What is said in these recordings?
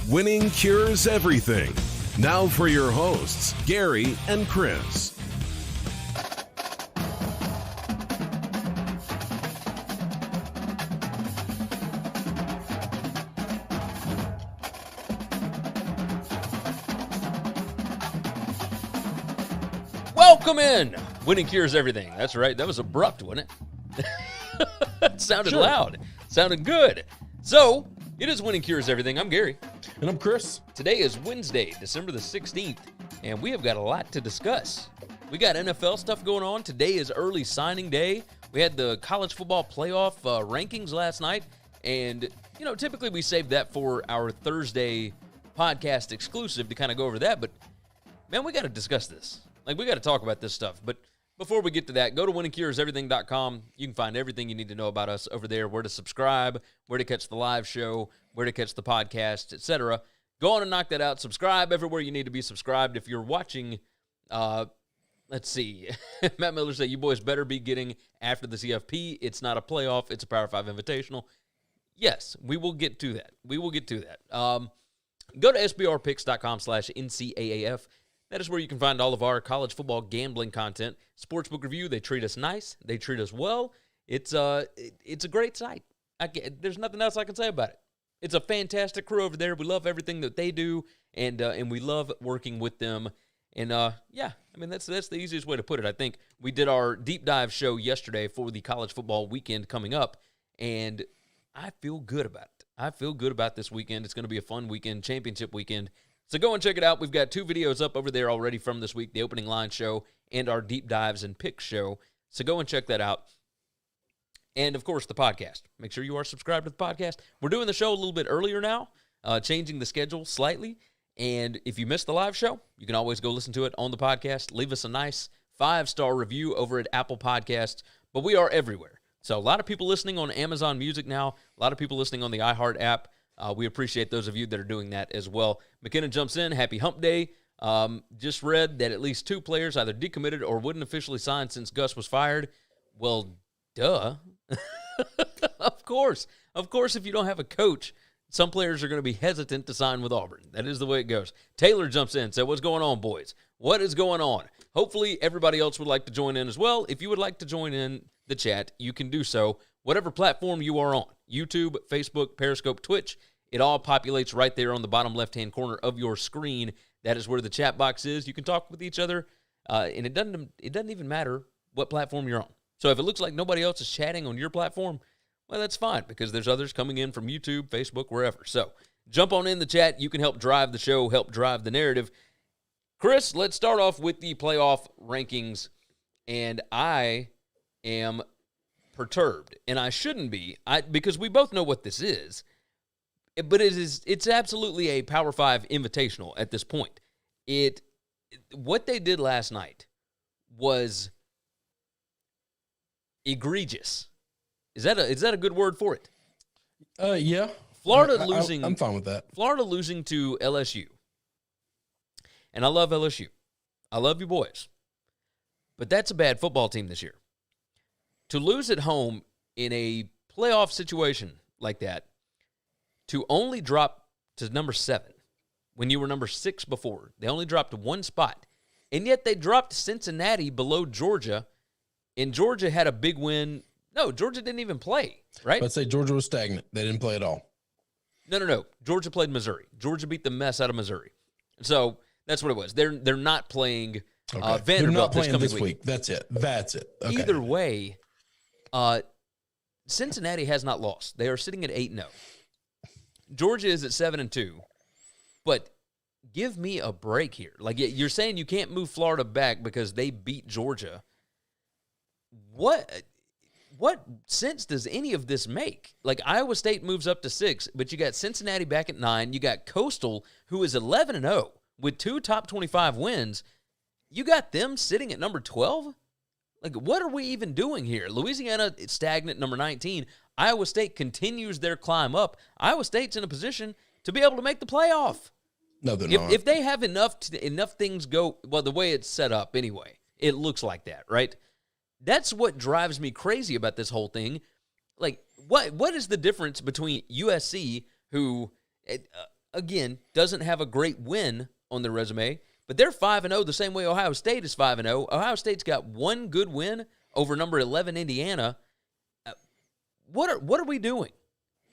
Winning cures everything. Now for your hosts, Gary and Chris. Welcome in. Winning cures everything. That's right. That was abrupt, wasn't it? It sounded loud. Sounded good. So, it is Winning Cures Everything. I'm Gary. And I'm Chris. Today is Wednesday, December the 16th, and we have got a lot to discuss. We got NFL stuff going on. Today is early signing day. We had the college football playoff rankings last night, and, you know, typically we save that for our Thursday podcast exclusive to kind of go over that, but, man, we got to discuss this. Like, we got to talk about this stuff, but before we get to that, go to winningcureseverything.com. You can find everything you need to know about us over there, where to subscribe, where to catch the live show, where to catch the podcast, etc. Go on and knock that out. Subscribe everywhere you need to be subscribed. If you're watching, let's see, Matt Miller said, you boys better be getting after the CFP. It's not a playoff. It's a Power 5 Invitational. Yes, we will get to that. We will get to that. Go to sbrpicks.com/NCAAF. That is where you can find all of our college football gambling content. Sportsbook Review, they treat us nice. They treat us well. It's a great site. There's nothing else I can say about it. It's a fantastic crew over there. We love everything that they do, and we love working with them. And, yeah, I mean, that's the easiest way to put it. I think we did our deep dive show yesterday for the college football weekend coming up, and I feel good about it. I feel good about this weekend. It's going to be a fun weekend, championship weekend. So go and check it out. We've got 2 videos up over there already from this week, the opening line show and our deep dives and picks show. So go and check that out. And, of course, the podcast. Make sure you are subscribed to the podcast. We're doing the show a little bit earlier now, changing the schedule slightly. And if you missed the live show, you can always go listen to it on the podcast. Leave us a nice 5-star review over at Apple Podcasts. But we are everywhere. So a lot of people listening on Amazon Music now, a lot of people listening on the iHeart app. We appreciate those of you that are doing that as well. McKenna jumps in. Happy hump day. Just read that at least 2 players either decommitted or wouldn't officially sign since Gus was fired. Well, duh. Of course. Of course, if you don't have a coach, some players are going to be hesitant to sign with Auburn. That is the way it goes. Taylor jumps in. Said, what's going on, boys? What is going on? Hopefully, everybody else would like to join in as well. If you would like to join in the chat, you can do so. Whatever platform you are on, YouTube, Facebook, Periscope, Twitch, it all populates right there on the bottom left-hand corner of your screen. That is where the chat box is. You can talk with each other, and it doesn't even matter what platform you're on. So if it looks like nobody else is chatting on your platform, well, that's fine, because there's others coming in from YouTube, Facebook, wherever. So jump on in the chat. You can help drive the show, help drive the narrative. Chris, let's start off with the playoff rankings, and I am perturbed, and I shouldn't be, because we both know what this is, but it's absolutely a Power 5 invitational at this point. What they did last night was egregious. Is that a good word for it? Yeah. Florida losing. I'm fine with that. Florida losing to LSU, and I love LSU. I love you boys, but that's a bad football team this year. To lose at home in a playoff situation like that, to only drop to number 7 when you were number 6 before. They only dropped 1 spot. And yet they dropped Cincinnati below Georgia, and Georgia had a big win. No, Georgia didn't even play, right? I'd say Georgia was stagnant. They didn't play at all. No. Georgia played Missouri. Georgia beat the mess out of Missouri. So that's what it was. They're not playing Vanderbilt. They're not playing this week. That's it. Okay. Either way, Cincinnati has not lost. They are sitting at 8-0. Georgia is at 7-2. But give me a break here. Like, you're saying you can't move Florida back because they beat Georgia. What sense does any of this make? Like, Iowa State moves up to 6, but you got Cincinnati back at 9. You got Coastal, who is 11-0 with 2 top 25 wins. You got them sitting at number 12? Like, what are we even doing here? Louisiana is stagnant, number 19. Iowa State continues their climb up. Iowa State's in a position to be able to make the playoff. No, they're not. If they have enough things go, well, the way it's set up anyway, it looks like that, right? That's what drives me crazy about this whole thing. Like, what is the difference between USC, who again, doesn't have a great win on their resume, but they're 5-0 the same way Ohio State is 5-0. Ohio State's got one good win over number 11 Indiana. What are we doing?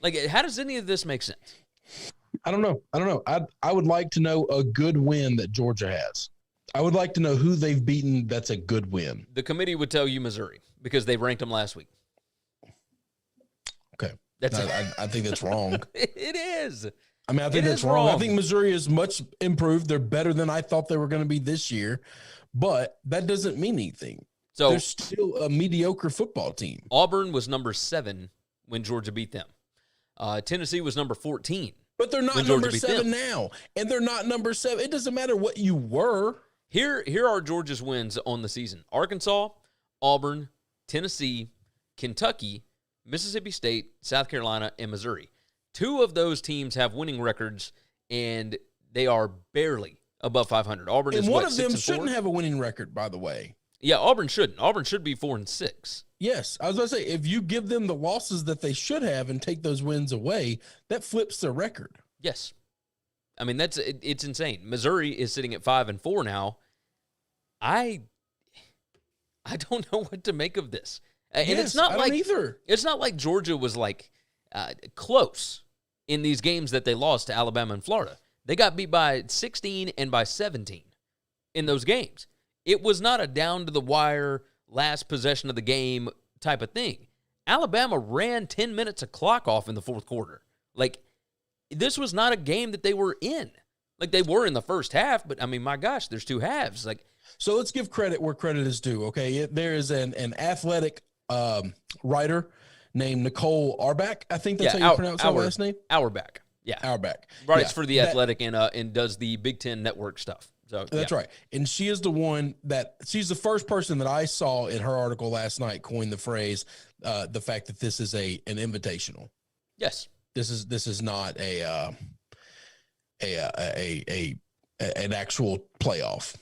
Like, how does any of this make sense? I don't know. I would like to know a good win that Georgia has. I would like to know who they've beaten that's a good win. The committee would tell you Missouri because they ranked them last week. Okay. That's I think that's wrong. It is. I mean, I think that's wrong. I think Missouri is much improved. They're better than I thought they were going to be this year, but that doesn't mean anything. So they're still a mediocre football team. Auburn was number 7 when Georgia beat them. Tennessee was number 14. But they're not number 7 now, and they're not number 7. It doesn't matter what you were. Here are Georgia's wins on the season. Arkansas, Auburn, Tennessee, Kentucky, Mississippi State, South Carolina, and Missouri. 2 of those teams have winning records, and they are barely above 500. Auburn is one what, of them 6-4? Shouldn't have a winning record, by the way. Yeah, Auburn shouldn't. Auburn should be 4-6. Yes, I was going to say, if you give them the losses that they should have and take those wins away, that flips their record. Yes. I mean, it's insane. Missouri is sitting at 5-4 now. I don't know what to make of this. And it's not like either. It's not like Georgia was like close in these games that they lost to Alabama and Florida. They got beat by 16 and by 17 in those games. It was not a down to the wire, last possession of the game type of thing. Alabama ran 10 minutes of clock off in the fourth quarter. Like, this was not a game that they were in. Like, they were in the first half, but, I mean, my gosh, there's 2 halves. Like, so let's give credit where credit is due, okay? There is an athletic writer named Nicole Auerbach. I think that's how you pronounce her last name? Auerbach. Yeah. Auerbach. Writes for The Athletic and does the Big Ten Network stuff. So, that's right. And she is the one she's the first person that I saw in her article last night coin the phrase, the fact that this is an invitational. Yes. This is not an actual playoff.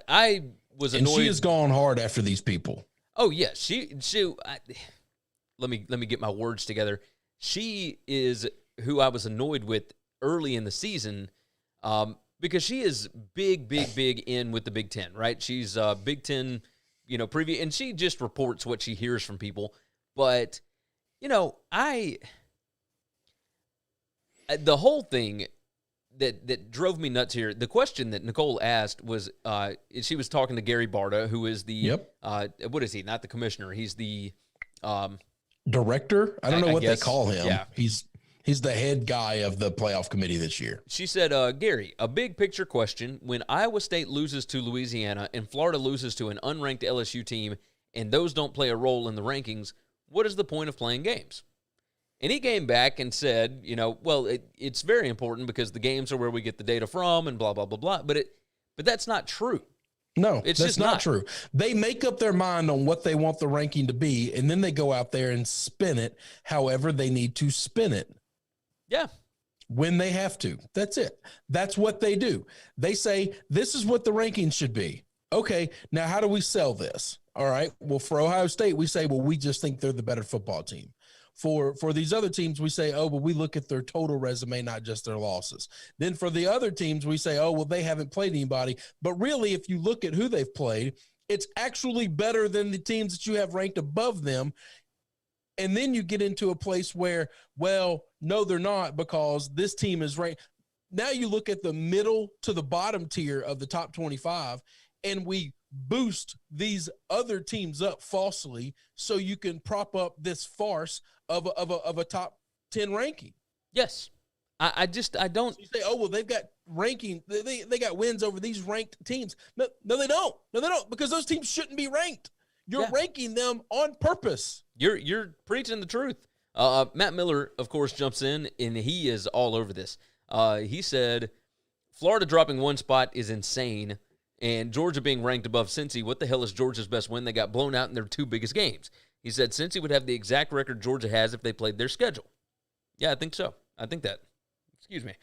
I was annoyed. And she has gone hard after these people. Oh yes, let me get my words together. She is who I was annoyed with early in the season, because she is big in with the Big Ten, right? She's Big Ten, preview, and she just reports what she hears from people. But the whole thing that drove me nuts here, the question that Nicole asked was, she was talking to Gary Barta, who is the, what is he? Not the commissioner. He's the director. I don't know what they call him. Yeah. He's the head guy of the playoff committee this year. She said, Gary, a big picture question. When Iowa State loses to Louisiana and Florida loses to an unranked LSU team and those don't play a role in the rankings, what is the point of playing games? And he came back and said, well, it's very important because the games are where we get the data from and blah, blah, blah, blah. But that's not true. No, it's just not true. They make up their mind on what they want the ranking to be, and then they go out there and spin it however they need to spin it. Yeah. When they have to. That's it. That's what they do. They say, this is what the rankings should be. Okay, now how do we sell this? All right, well, for Ohio State, we say, well, we just think they're the better football team. For these other teams, we say, oh, well, we look at their total resume, not just their losses. Then for the other teams, we say, oh, well, they haven't played anybody. But really, if you look at who they've played, it's actually better than the teams that you have ranked above them. And then you get into a place where, well, no, they're not, because this team is ranked. Now you look at the middle to the bottom tier of the top 25, and we boost these other teams up falsely so you can prop up this farce of a top 10 ranking. Yes. I don't. So you say, oh, well, they've got ranking. They got wins over these ranked teams. No, they don't. No, they don't, because those teams shouldn't be ranked. You're ranking them on purpose. You're preaching the truth. Matt Miller, of course, jumps in, and he is all over this. He said, Florida dropping one spot is insane, and Georgia being ranked above Cincy, what the hell is Georgia's best win? They got blown out in their 2 biggest games. He said Cincy would have the exact record Georgia has if they played their schedule. Yeah, I think so. I think that. Excuse me.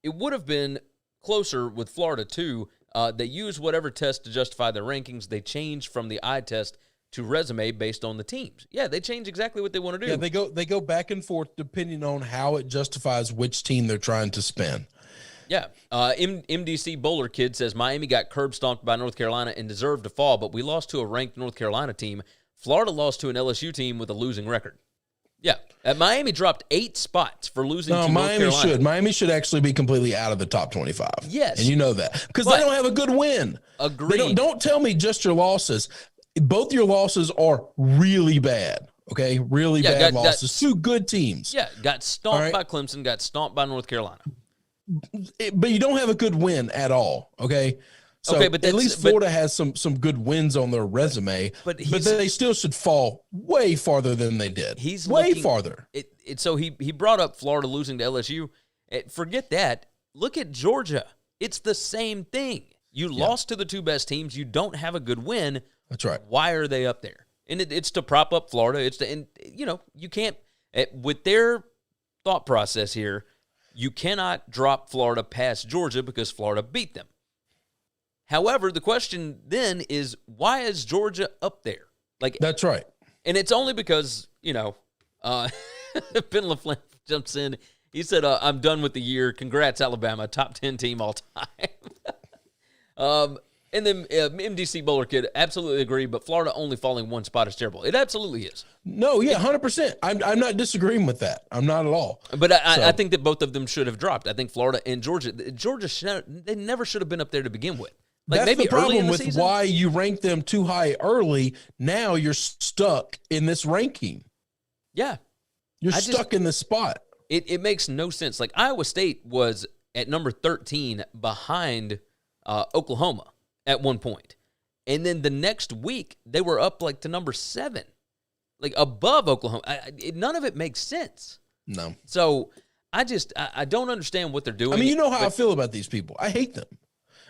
It would have been closer with Florida, too. They use whatever test to justify their rankings. They changed from the eye test to resume based on the teams. Yeah, they change exactly what they want to do. Yeah, they go back and forth depending on how it justifies which team they're trying to spin. Yeah. MDC Bowler Kid says, Miami got curb stomped by North Carolina and deserved to fall, but we lost to a ranked North Carolina team. Florida lost to an LSU team with a losing record. Yeah. Miami dropped 8 spots for losing to North Carolina. Miami should actually be completely out of the top 25. Yes. And you know that. Because they don't have a good win. Agreed. Don't tell me just your losses. Both your losses are really bad. Okay? Really bad losses. 2 good teams. Yeah. Got stomped by Clemson, got stomped by North Carolina. But you don't have a good win at all, okay? So but at least Florida has some good wins on their resume, but they still should fall way farther than they did. He's way farther. So he brought up Florida losing to LSU. Forget that. Look at Georgia. It's the same thing. You lost to the 2 best teams. You don't have a good win. That's right. Why are they up there? And it's to prop up Florida. You can't, with their thought process here, you cannot drop Florida past Georgia because Florida beat them. However, the question then is, why is Georgia up there? That's right. And it's only because, Ben LaFleur jumps in. He said, I'm done with the year. Congrats, Alabama. Top 10 team all time. And then MDC Bowler Kid, absolutely agree, but Florida only falling 1 spot is terrible. It absolutely is. No, yeah, 100%. I'm not disagreeing with that. I'm not at all. But I think that both of them should have dropped. I think Florida and Georgia they never should have been up there to begin with. That's maybe the problem with season. Why you rank them too high early. Now you're stuck in this ranking. Yeah. You're stuck in this spot. It makes no sense. Iowa State was at number 13 behind Oklahoma at one point. And then the next week, they were up to number 7, above Oklahoma. None of it makes sense. No. So I don't understand what they're doing. I mean, you know how I feel about these people. I hate them.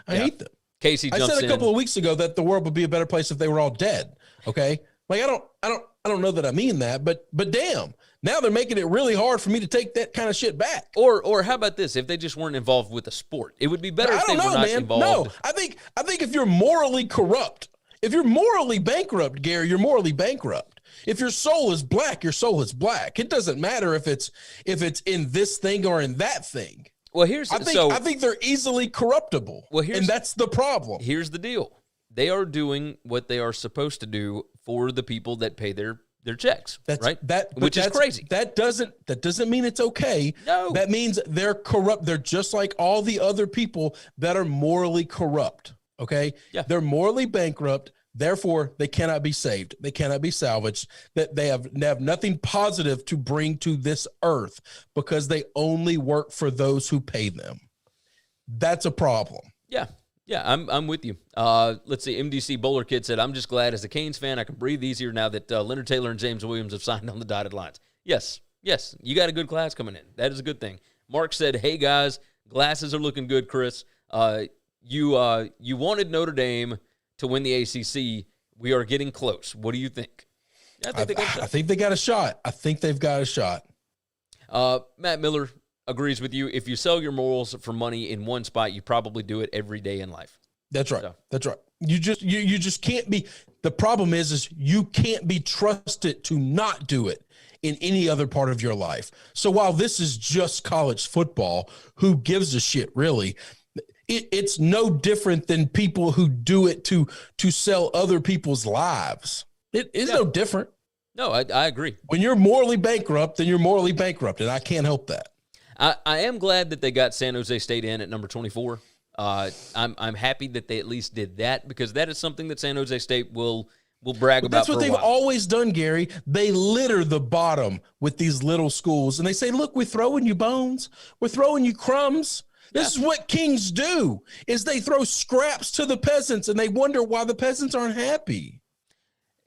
I hate them. Casey jumps in. I said a couple of weeks ago that the world would be a better place if they were all dead. Okay? I don't know that I mean that, but damn. Now they're making it really hard for me to take that kind of shit back. Or how about this? If they just weren't involved with the sport, it would be better if they were not involved. No, I think if you're morally corrupt, if you're morally bankrupt, Gary, you're morally bankrupt. If your soul is black, your soul is black. It doesn't matter if it's in this thing or in that thing. Well, I think they're easily corruptible. And that's the problem. Here's the deal: they are doing what they are supposed to do for the people that pay their checks, right? Which is crazy. That doesn't mean it's okay. No. That means they're corrupt. They're just like all the other people that are morally corrupt. Okay? Yeah. They're morally bankrupt. Therefore, they cannot be saved. They cannot be salvaged. That they have nothing positive to bring to this earth because they only work for those who pay them. That's a problem. Yeah. Yeah, I'm with you. Let's see. MDC Bowler Kid said, I'm just glad as a Canes fan I can breathe easier now that Leonard Taylor and James Williams have signed on the dotted lines. Yes, you got a good class coming in. That is a good thing. Mark said, hey, guys, glasses are looking good, Chris. You wanted Notre Dame to win the ACC. We are getting close. What do you think? I think they got a shot. I think they've got a shot. Matt Miller agrees with you. If you sell your morals for money in one spot, you probably do it every day in life. That's right. That's right. You just can't be. The problem is you can't be trusted to not do it in any other part of your life. So while this is just college football, who gives a shit really? It's no different than people who do it to sell other people's lives. It is no different. No, I agree. When you're morally bankrupt, then you're morally bankrupt, and I can't help that. I am glad that they got San Jose State in at number 24. I'm happy that they at least did that because that is something that San Jose State will brag about. That's what they've always done, Gary. They litter the bottom with these little schools, and they say, "Look, we're throwing you bones. We're throwing you crumbs." This is what kings do: is they throw scraps to the peasants, and they wonder why the peasants aren't happy.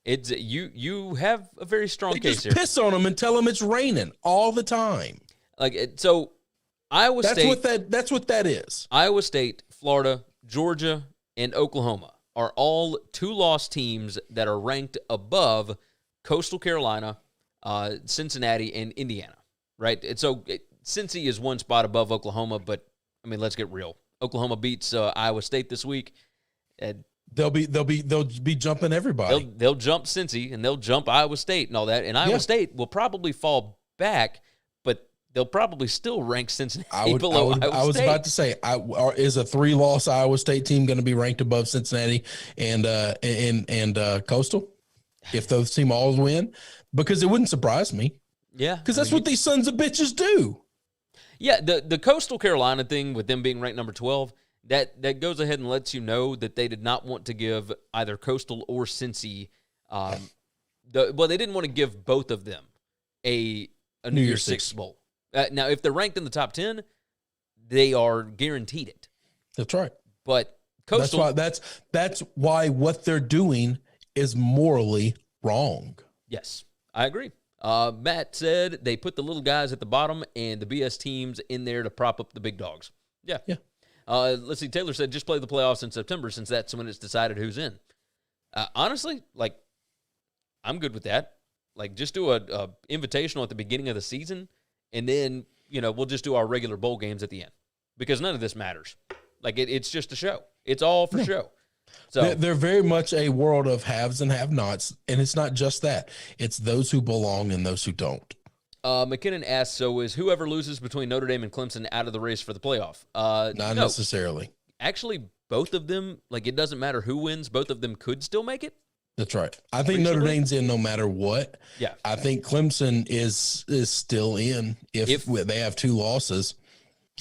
It's you have a very strong case here. Piss on them and tell them it's raining all the time. Iowa State. That's what that is. Iowa State, Florida, Georgia, and Oklahoma are all 2-loss teams that are ranked above Coastal Carolina, Cincinnati, and Indiana. Right. And so Cincy is 1 spot above Oklahoma, but I mean, let's get real. Oklahoma beats Iowa State this week. they'll be jumping everybody. They'll jump Cincy and they'll jump Iowa State and all that. And Iowa State will probably fall back, but they'll probably still rank Cincinnati below Iowa State. I was about to say, is a 3-loss Iowa State team going to be ranked above Cincinnati and Coastal if those teams all win? Because it wouldn't surprise me. Yeah, because that's what these sons of bitches do. Yeah, the Coastal Carolina thing with them being ranked number 12, that goes ahead and lets you know that they did not want to give either Coastal or Cincy. They didn't want to give both of them a New Year's Six bowl. Now, if they're ranked in the top 10, they are guaranteed it. That's right. But Coastal, that's why what they're doing is morally wrong. Yes, I agree. Matt said they put the little guys at the bottom and the BS teams in there to prop up the big dogs. Yeah. Let's see. Taylor said just play the playoffs in September since that's when it's decided who's in. Honestly, like, I'm good with that. Like, just do a invitational at the beginning of the season, and then, we'll just do our regular bowl games at the end because none of this matters. Like, it's just a show. It's all for show. So they're very much a world of haves and have-nots, and it's not just that. It's those who belong and those who don't. McKinnon asks, so is whoever loses between Notre Dame and Clemson out of the race for the playoff? Not necessarily. Actually, both of them, like, it doesn't matter who wins. Both of them could still make it. That's right. I think Notre Dame's in no matter what. Yeah. I think Clemson is still in if they have 2 losses.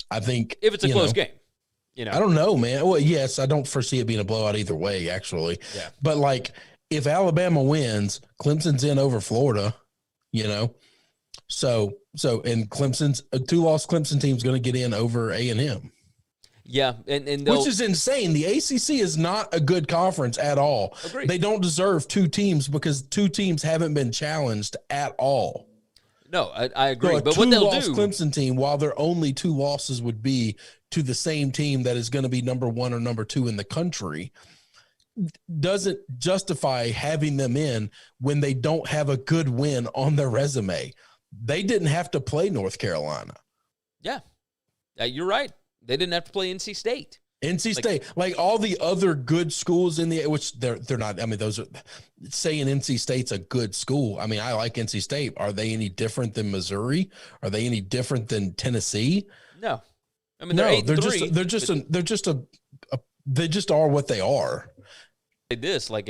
I think if it's a close game. I don't know, man. Well, yes, I don't foresee it being a blowout either way, actually. Yeah. But, like, if Alabama wins, Clemson's in over Florida, So and Clemson's a 2-loss Clemson team's going to get in over A&M. Yeah, and which is insane. The ACC is not a good conference at all. Agreed. They don't deserve 2 teams because 2 teams haven't been challenged at all. No, I agree. So but what they'll do, Clemson team, while their only 2 losses would be to the same team that is going to be number 1 or number 2 in the country, doesn't justify having them in when they don't have a good win on their resume. They didn't have to play North Carolina. Yeah, you're right. They didn't have to play NC State. NC State, like all the other good schools in the, which they're not. I mean, those are saying NC State's a good school. I mean, I like NC State. Are they any different than Missouri? Are they any different than Tennessee? No, I mean they're just are what they are. This like